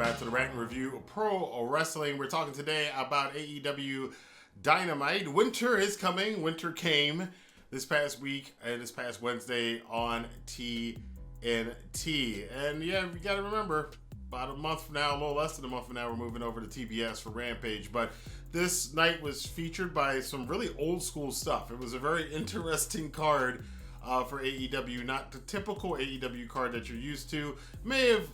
back to the Rantin Review of Pro Wrestling. We're talking today about AEW Dynamite. Winter is coming. Winter came this past week and this past Wednesday on TNT. And yeah, you got to remember, about a month from now, a little less than a month from now, we're moving over to TBS for Rampage. But this night was featured by some really old school stuff. It was a very interesting card for AEW. Not the typical AEW card that you're used to. May have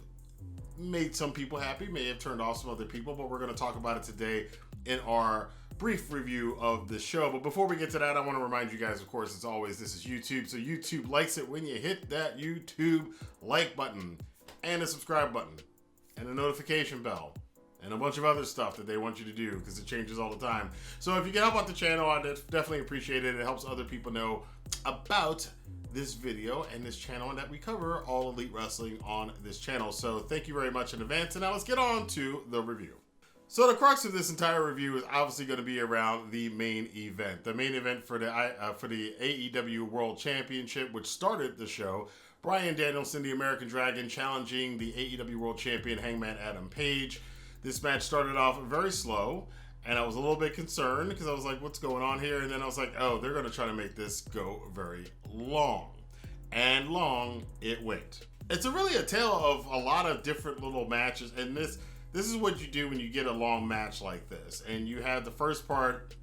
made some people happy, may have turned off some other people, but we're going to talk about it today in our brief review of the show. But before we get to that, I want to remind you guys, of course, as always, this is YouTube, so YouTube likes it when you hit that YouTube like button and the subscribe button and the notification bell and a bunch of other stuff that they want you to do because it changes all the time. So if you can help out the channel, I definitely appreciate it. It helps other people know about this video and this channel, and that we cover all elite wrestling on this channel. So thank you very much in advance, and now let's get on to the review. So the crux of this entire review is obviously going to be around the main event. The main event for the AEW World Championship, which started the show. Bryan Danielson, the American Dragon, challenging the AEW World Champion Hangman Adam Page. This match started off very slow, and I was a little bit concerned because I was like, what's going on here? And then I was like, oh, they're going to try to make this go very long. And long it went. It's really a tale of a lot of different little matches, and this is what you do when you get a long match like this. And you have the first part,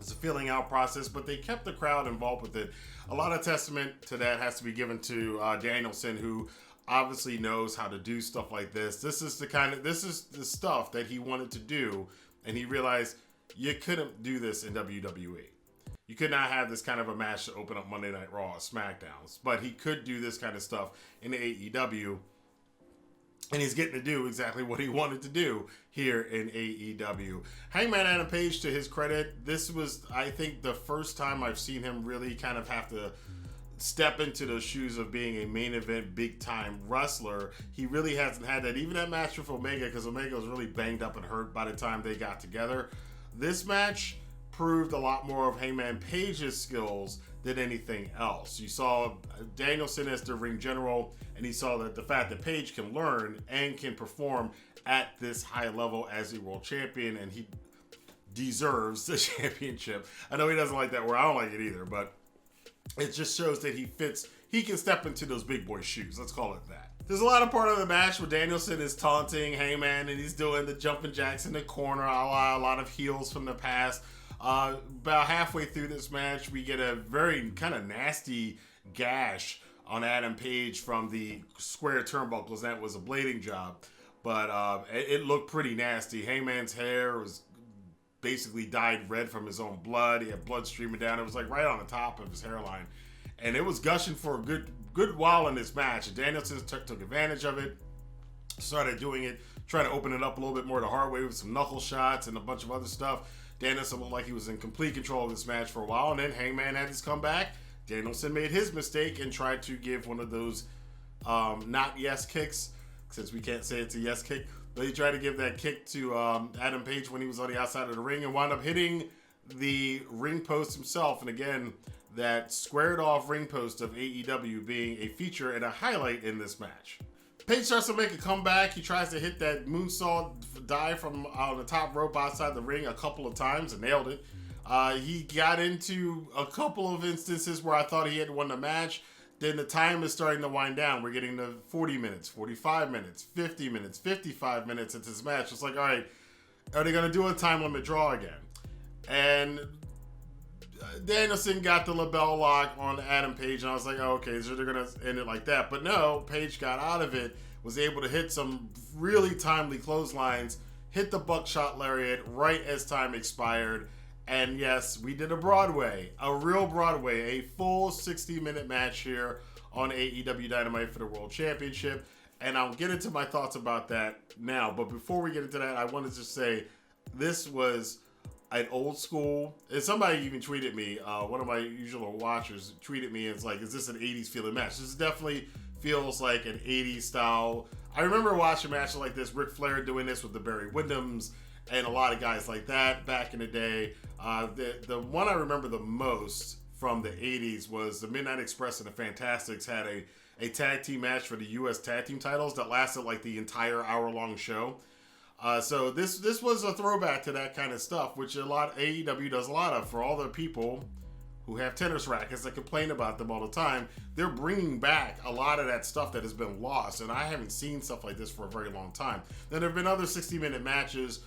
it's a filling out process, but they kept the crowd involved with it. A lot of testament to that has to be given to Danielson, who obviously knows how to do stuff like this. This is the stuff that he wanted to do, and he realized you couldn't do this in WWE. You could not have this kind of a match to open up Monday Night Raw or SmackDowns, but he could do this kind of stuff in AEW, and he's getting to do exactly what he wanted to do here in AEW. Hangman Adam Page, to his credit, this was, I think, the first time I've seen him really kind of have to step into those shoes of being a main event big time wrestler. He really hasn't had that. Even that match with Omega, because Omega was really banged up and hurt by the time they got together. This match proved a lot more of Hangman Page's skills than anything else. You saw Danielson as the ring general, and he saw that the fact that Page can learn and can perform at this high level as a world champion, and he deserves the championship. I know he doesn't like that word. I don't like it either, but it just shows that he fits. He can step into those big boy shoes. Let's call it that. There's a lot of part of the match where Danielson is taunting Hangman, and he's doing the jumping jacks in the corner, a lot of heels from the past. About halfway through this match, we get a very kind of nasty gash on Adam Page from the square turnbuckles. That was a blading job, but it looked pretty nasty. Hangman's hair was basically dyed red from his own blood. He had blood streaming down. It was like right on the top of his hairline, and it was gushing for a good while in this match. And Danielson took advantage of it, started doing it, trying to open it up a little bit more the hard way with some knuckle shots and a bunch of other stuff. Danielson looked like he was in complete control of this match for a while, and then Hangman had his comeback. Danielson made his mistake and tried to give one of those not yes kicks, since we can't say it's a yes kick, but he tried to give that kick to Adam Page when he was on the outside of the ring and wound up hitting the ring post himself. And again, that squared off ring post of AEW being a feature and a highlight in this match. Page starts to make a comeback. He tries to hit that moonsault dive from the top rope outside the ring a couple of times and nailed it. He got into a couple of instances where I thought he had won the match. Then the time is starting to wind down. We're getting to 40 minutes, 45 minutes, 50 minutes, 55 minutes into this match. It's like, all right, are they going to do a time limit draw again? And Danielson got the label lock on Adam Page, and I was like, oh, okay, so they're going to end it like that. But no, Page got out of it, was able to hit some really timely clotheslines, hit the buckshot lariat right as time expired. And yes, we did a Broadway, a real Broadway, a full 60-minute match here on AEW Dynamite for the World Championship. And I'll get into my thoughts about that now. But before we get into that, I wanted to say this was an old school, and somebody even tweeted me, one of my usual watchers tweeted me, and it's like, is this an 80s feeling match? This definitely feels like an 80s style. I remember watching matches like this, Ric Flair doing this with the Barry Windhams, and a lot of guys like that back in the day. The one I remember the most from the 80s was the Midnight Express and the Fantastics had a tag team match for the U.S. tag team titles that lasted like the entire hour-long show. So this was a throwback to that kind of stuff, which AEW does a lot of. For all the people who have tennis rackets that complain about them all the time, they're bringing back a lot of that stuff that has been lost, and I haven't seen stuff like this for a very long time. Then there have been other 60-minute matches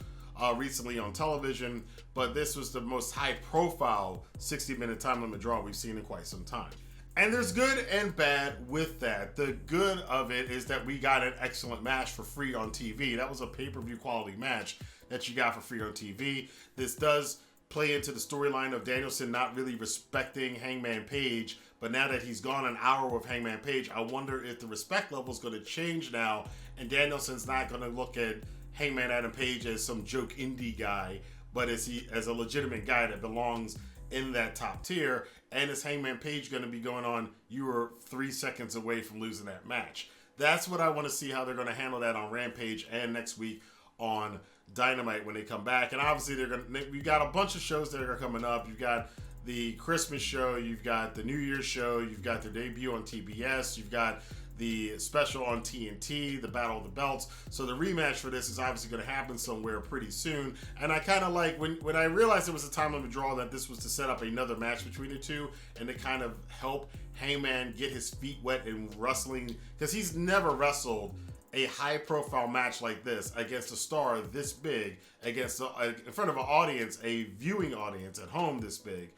recently on television, but this was the most high-profile 60-minute time limit draw we've seen in quite some time. And there's good and bad with that. The good of it is that we got an excellent match for free on TV. That was a pay-per-view quality match that you got for free on TV. This does play into the storyline of Danielson not really respecting Hangman Page, but now that he's gone an hour with Hangman Page, I wonder if the respect level is going to change now, and Danielson's not going to look at Hangman Adam Page as some joke indie guy, but as a legitimate guy that belongs in that top tier. And is Hangman Page going to be going on, you were 3 seconds away from losing that match? That's what I want to see, how they're going to handle that on Rampage and next week on Dynamite when they come back. And obviously we've got a bunch of shows that are coming up. You've got the Christmas show, you've got the New Year's show, you've got their debut on TBS, you've got the special on TNT, the Battle of the Belts. So the rematch for this is obviously going to happen somewhere pretty soon. And I kind of like, when I realized it was a time limit draw, that this was to set up another match between the two and to kind of help Hangman get his feet wet in wrestling, because he's never wrestled a high-profile match like this against a star this big, against in front of an audience, a viewing audience at home this big.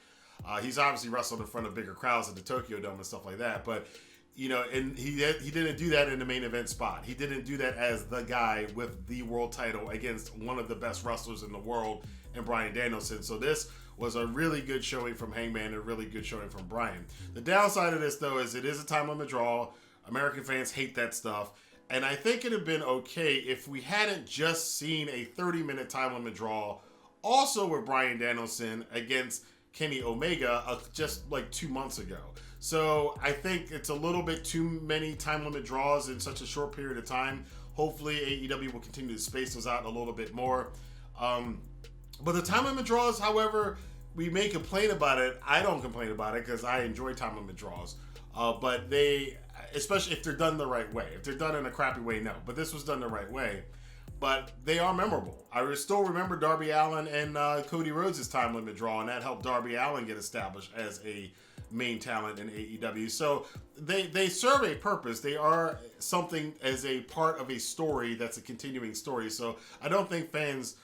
He's obviously wrestled in front of bigger crowds at the Tokyo Dome and stuff like that, but and he didn't do that in the main event spot. He didn't do that as the guy with the world title against one of the best wrestlers in the world, and Bryan Danielson. So this was a really good showing from Hangman and a really good showing from Bryan. The downside of this, though, is it is a time limit draw. American fans hate that stuff. And I think it'd have been okay if we hadn't just seen a 30-minute time limit draw also with Bryan Danielson against Kenny Omega just like 2 months ago. So I think it's a little bit too many time limit draws in such a short period of time. Hopefully AEW will continue to space those out a little bit more. But the time limit draws, however, we may complain about it. I don't complain about it because I enjoy time limit draws. But they, especially if they're done the right way. If they're done in a crappy way, no. But this was done the right way. But they are memorable. I still remember Darby Allin and Cody Rhodes' time limit draw, and that helped Darby Allin get established as a main talent in AEW. So they serve a purpose. They are something as a part of a story that's a continuing story. So I think fans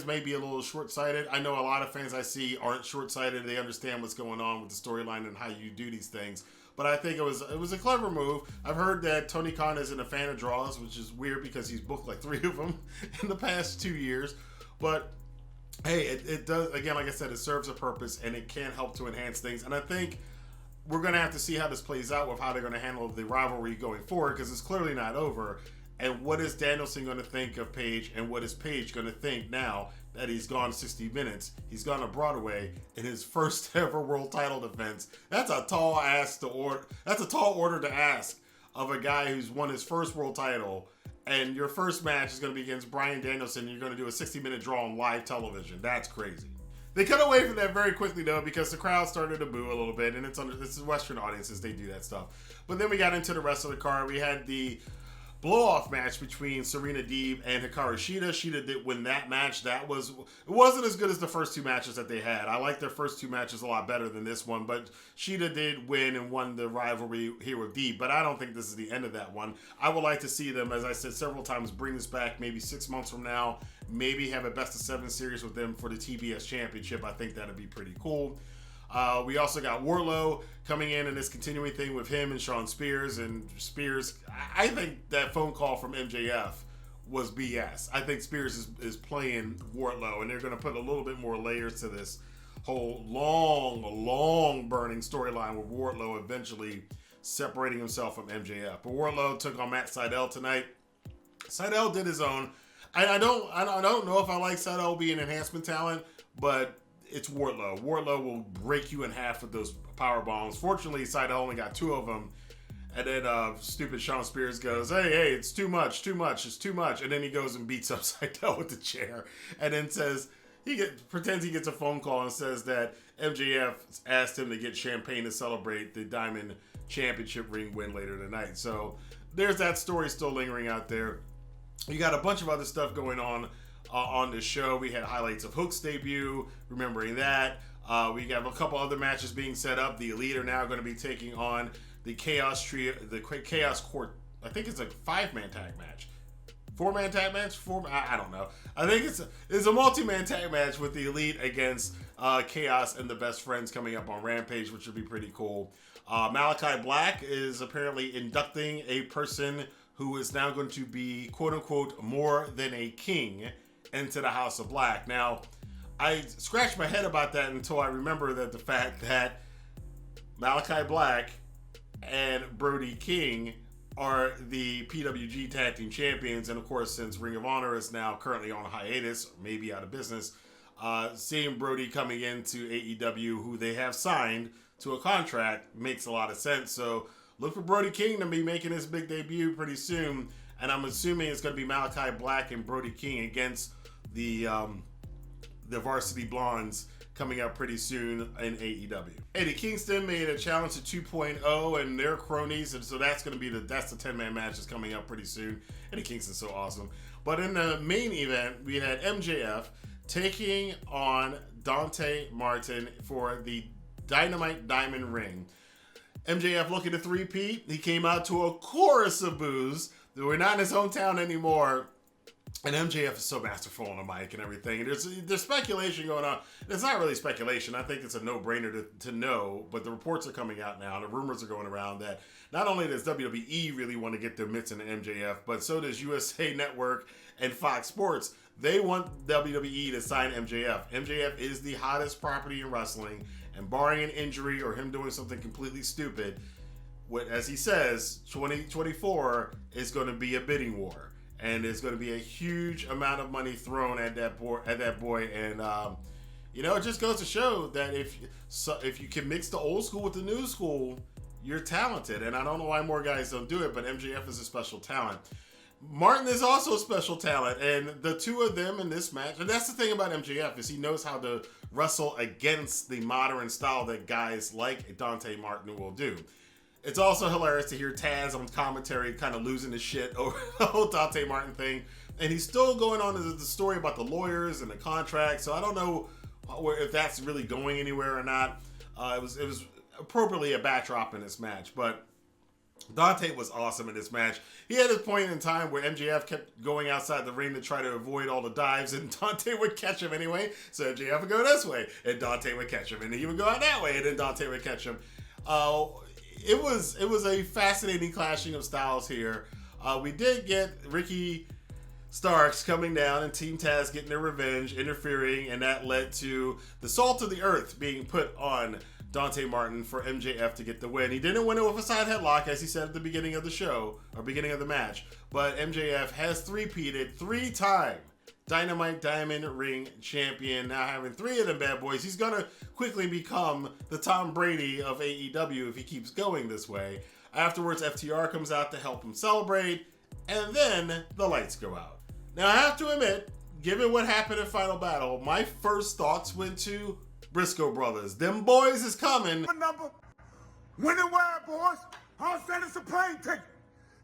may be a little short-sighted. I know a lot of fans I see aren't short-sighted. They understand what's going on with the storyline and how you do these things. But I think it was a clever move. I've heard that Tony Khan isn't a fan of draws, which is weird because he's booked like 3 of them in the past 2 years. But hey, it does, again, like I said, it serves a purpose and it can help to enhance things. And I think we're going to have to see how this plays out with how they're going to handle the rivalry going forward, because it's clearly not over. And what is Danielson going to think of Page, and what is Page going to think now that he's gone 60 minutes? He's gone to Broadway in his first ever world title defense. That's a tall order to ask of a guy who's won his first world title, and your first match is going to be against Bryan Danielson, and you're going to do a 60-minute draw on live television. That's crazy. They cut away from that very quickly, though, because the crowd started to boo a little bit, and it's Western audiences, they do that stuff. But then we got into the rest of the card. We had the blow-off match between Serena, Deeb, and Hikaru Shida. Shida did win that match. It wasn't as good as the first 2 matches that they had. I like their first 2 matches a lot better than this one, but Shida did win and won the rivalry here with Deeb, but I don't think this is the end of that one. I would like to see them, as I said several times, bring this back maybe 6 months from now, maybe have a best-of-7 series with them for the TBS Championship. I think that'd be pretty cool. We also got Wardlow coming in and this continuing thing with him and Shawn Spears. And Spears, I think that phone call from MJF was BS. I think Spears is playing Wardlow, and they're going to put a little bit more layers to this whole long burning storyline with Wardlow eventually separating himself from MJF. But Wardlow took on Matt Sydal tonight. Sydal did his own. I don't know if I like Sydal being enhancement talent, but it's Wardlow. Wardlow will break you in half with those power bombs. Fortunately, Sydal only got 2 of them. And then stupid Shawn Spears goes, hey, it's too much, it's too much. And then he goes and beats up Sydal with the chair. And then says, pretends he gets a phone call and says that MJF asked him to get champagne to celebrate the Diamond Championship ring win later tonight. So there's that story still lingering out there. You got a bunch of other stuff going on this show. We had highlights of Hook's debut, remembering that. We have a couple other matches being set up. The Elite are now going to be taking on the Chaos Trio, the Chaos Court. I think it's a 5-man tag match. 4-man tag match? I don't know. I think it's a multi-man tag match with the Elite against Chaos and the Best Friends coming up on Rampage, which would be pretty cool. Malachi Black is apparently inducting a person who is now going to be, quote-unquote, more than a king into the House of Black. Now, I scratched my head about that until I remember that the fact that Malachi Black and Brody King are the PWG Tag Team Champions. And of course, since Ring of Honor is now currently on hiatus, maybe out of business, seeing Brody coming into AEW, who they have signed to a contract, makes a lot of sense. So look for Brody King to be making his big debut pretty soon. And I'm assuming it's going to be Malachi Black and Brody King against the Varsity Blondes coming up pretty soon in AEW. Eddie Kingston made a challenge to 2.0 and their cronies, and so that's going to be the 10-man match is coming up pretty soon. Eddie Kingston's so awesome. But in the main event, we had MJF taking on Dante Martin for the Dynamite Diamond ring. MJF looking to three-peat. He came out to a chorus of boos. We're not in his hometown anymore. And MJF is so masterful on the mic and everything. There's speculation going on. It's not really speculation. I think it's a no-brainer to know. But the reports are coming out now. The rumors are going around that not only does WWE really want to get their mitts into MJF, but so does USA Network and Fox Sports. They want WWE to sign MJF. MJF is the hottest property in wrestling. And barring an injury or him doing something completely stupid, as he says, 2024 is going to be a bidding war. And there's going to be a huge amount of money thrown at that boy, and it just goes to show that if you can mix the old school with the new school, you're talented. And I don't know why more guys don't do it, but MJF is a special talent. Martin is also a special talent, and the two of them in this match, and that's the thing about MJF, is he knows how to wrestle against the modern style that guys like Dante Martin will do. It's also hilarious to hear Taz on commentary kind of losing his shit over the whole Dante Martin thing. And he's still going on to the story about the lawyers and the contract. So I don't know if that's really going anywhere or not. It was appropriately a backdrop in this match. But Dante was awesome in this match. He had a point in time where MJF kept going outside the ring to try to avoid all the dives, and Dante would catch him anyway. So MJF would go this way, and Dante would catch him. And he would go out that way, and then Dante would catch him. It was a fascinating clashing of styles here. We did get Ricky Starks coming down and Team Taz getting their revenge, interfering, and that led to the Salt of the Earth being put on Dante Martin for MJF to get the win. He didn't win it with a side headlock, as he said at the beginning of the show, or beginning of the match, but MJF has three-peated 3-time Dynamite Diamond Ring Champion, now having 3 of them bad boys. He's going to quickly become the Tom Brady of AEW if he keeps going this way. Afterwards, FTR comes out to help him celebrate, and then the lights go out. Now, I have to admit, given what happened in Final Battle, my first thoughts went to Briscoe Brothers. Them boys is coming. My number. When and where, boys? I'll send us a plane ticket.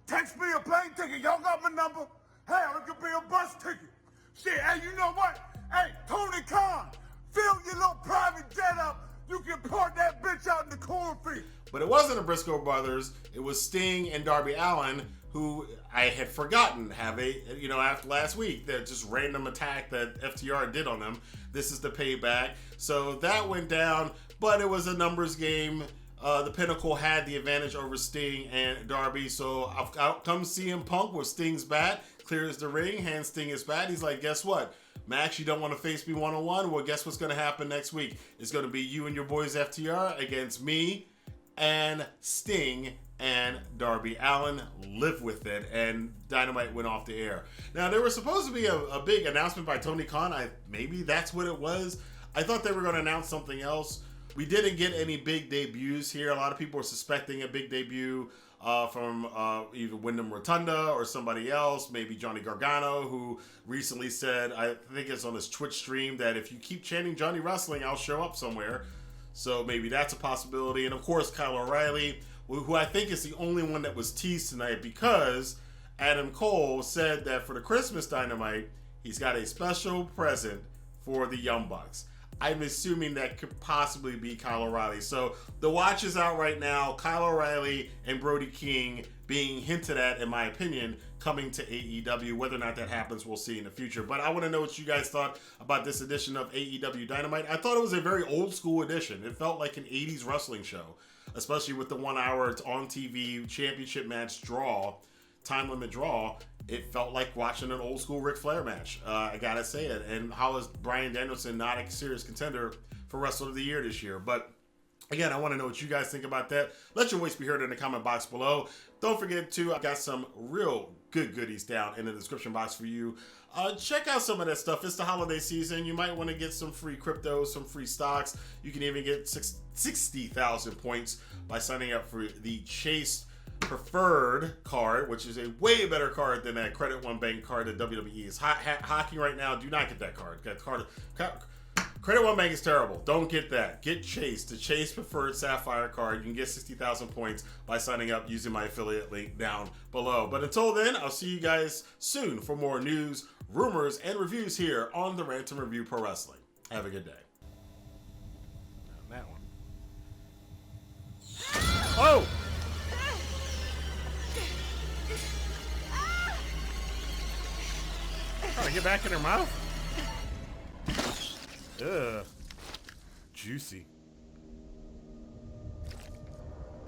Text me a plane ticket. Y'all got my number? Hell, it could be a bus ticket. Shit, hey, you know what? Hey, Tony Khan, fill your little private jet up. You can park that bitch out in the cornfield. But it wasn't the Briscoe Brothers. It was Sting and Darby Allin, who I had forgotten after last week, that just random attack that FTR did on them. This is the payback. So that went down, but it was a numbers game. The Pinnacle had the advantage over Sting and Darby. So out comes CM Punk with Sting's bat. Clears the ring, hands Sting his bat. He's like, guess what? Max, you don't want to face me one-on-one? Well, guess what's going to happen next week? It's going to be you and your boys FTR against me and Sting and Darby Allin. Live with it. And Dynamite went off the air. Now, there was supposed to be a big announcement by Tony Khan. Maybe that's what it was. I thought they were going to announce something else. We didn't get any big debuts here. A lot of people were suspecting a big debut. from either Wyndham Rotunda or somebody else, maybe Johnny Gargano, who recently said, I think it's on his Twitch stream, that if you keep chanting Johnny Wrestling, I'll show up somewhere. So maybe that's a possibility. And of course, Kyle O'Reilly, who I think is the only one that was teased tonight, because Adam Cole said that for the Christmas Dynamite, he's got a special present for the Young Bucks. I'm assuming that could possibly be Kyle O'Reilly. So the watch is out right now. Kyle O'Reilly and Brody King being hinted at, in my opinion, coming to AEW. Whether or not that happens, we'll see in the future. But I want to know what you guys thought about this edition of AEW Dynamite. I thought it was a very old school edition. It felt like an 80s wrestling show, especially with the 1 hour on TV championship match draw, time limit draw. It felt like watching an old school Ric Flair match. I gotta say it. And how is Bryan Danielson not a serious contender for Wrestler of the Year this year? But again, I want to know what you guys think about that. Let your voice be heard in the comment box below. Don't forget to, I got some real good goodies down in the description box for you. Check out some of that stuff. It's the holiday season. You might want to get some free crypto, some free stocks. You can even get 60,000 points by signing up for the Chase Preferred card, which is a way better card than that Credit One Bank card that WWE is hocking right now. Do not get that card. Credit One Bank is terrible. Don't get that. Get Chase, the Chase Preferred Sapphire card. You can get 60,000 points by signing up using my affiliate link down below. But until then, I'll see you guys soon for more news, rumors, and reviews here on the Rant and Review Pro Wrestling. Have a good day. That one. Oh! Trying to get back in her mouth? Ugh. Juicy.